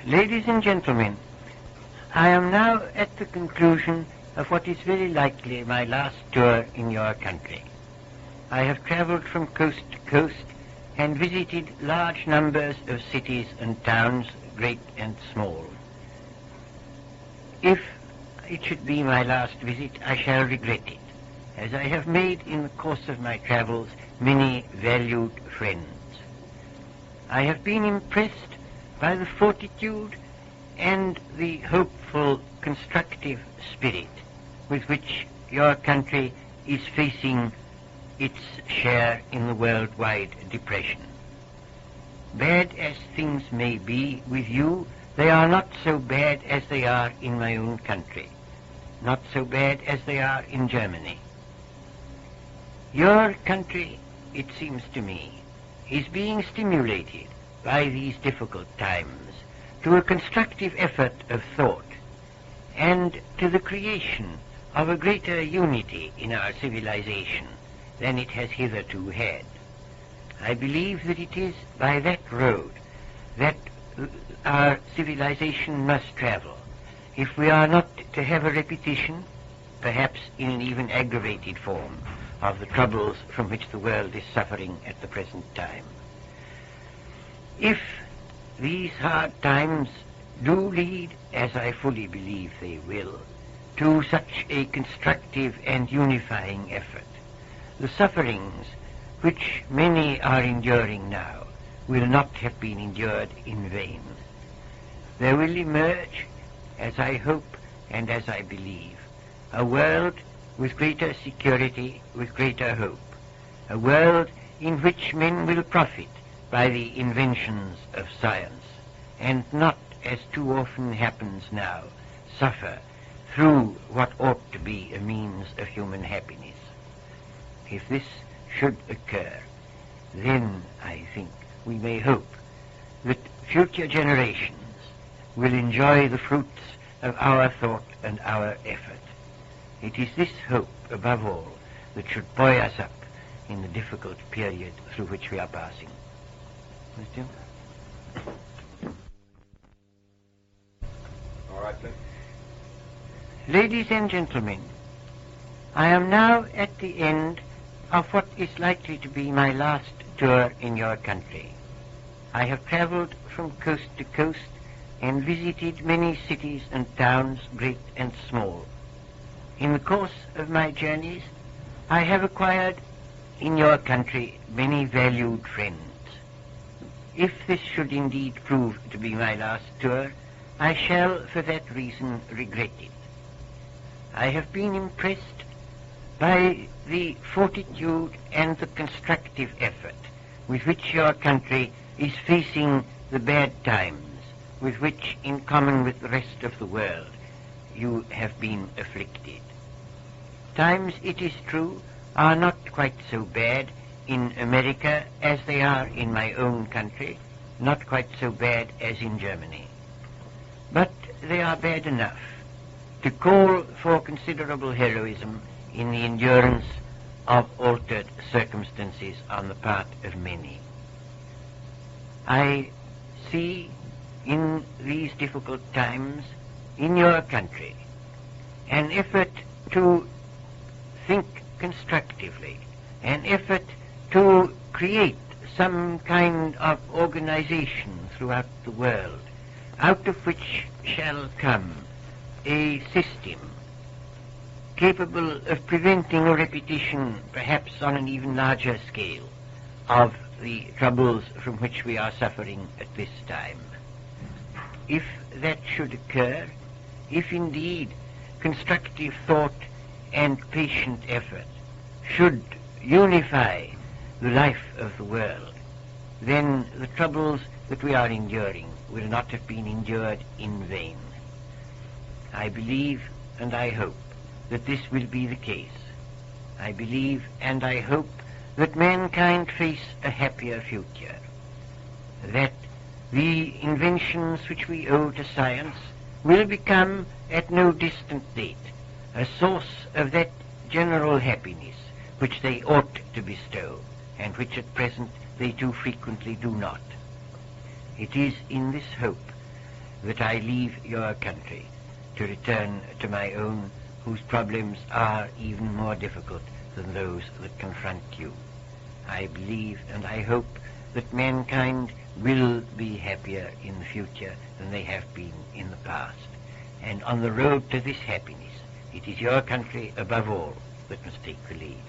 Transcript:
Ladies and gentlemen, I am now at the conclusion of what is very likely my last tour in your country. I have traveled from coast to coast and visited large numbers of cities and towns, great and small. If it should be my last visit, I shall regret it, as I have made in the course of my travels many valued friends. I have been impressed by the fortitude and the hopeful, constructive spirit with which your country is facing its share in the worldwide depression. Bad as things may be with you, they are not so bad as they are in my own country, not so bad as they are in Germany. Your country, it seems to me, is being stimulated by these difficult times to a constructive effort of thought and to the creation of a greater unity in our civilization than it has hitherto had. I believe that it is by that road that our civilization must travel if we are not to have a repetition, perhaps in an even aggravated form, of the troubles from which the world is suffering at the present time. If these hard times do lead, as I fully believe they will, to such a constructive and unifying effort, the sufferings which many are enduring now will not have been endured in vain. There will emerge, as I hope and as I believe, a world with greater security, with greater hope, a world in which men will profit by the inventions of science, and not, as too often happens now, suffer through what ought to be a means of human happiness. If this should occur, then I think we may hope that future generations will enjoy the fruits of our thought and our effort. It is this hope, above all, that should buoy us up in the difficult period through which we are passing. Question? All right, then. Ladies and gentlemen, I am now at the end of what is likely to be my last tour in your country. I have traveled from coast to coast and visited many cities and towns, great and small. In the course of my journeys, I have acquired in your country many valued friends. If this should indeed prove to be my last tour, I shall, for that reason, regret it. I have been impressed by the fortitude and the constructive effort with which your country is facing the bad times with which, in common with the rest of the world, you have been afflicted. Times, it is true, are not quite so bad in America as they are in my own country, not quite so bad as in Germany. But they are bad enough to call for considerable heroism in the endurance of altered circumstances on the part of many. I see in these difficult times in your country an effort to think constructively, an effort to create some kind of organization throughout the world, out of which shall come a system capable of preventing a repetition, perhaps on an even larger scale, of the troubles from which we are suffering at this time. If that should occur, if indeed constructive thought and patient effort should unify the life of the world, then the troubles that we are enduring will not have been endured in vain. I believe and I hope that this will be the case. I believe and I hope that mankind face a happier future, that the inventions which we owe to science will become, at no distant date, a source of that general happiness which they ought to bestow, and which at present they too frequently do not. It is in this hope that I leave your country to return to my own, whose problems are even more difficult than those that confront you. I believe and I hope that mankind will be happier in the future than they have been in the past. And on the road to this happiness, it is your country above all that must take the lead.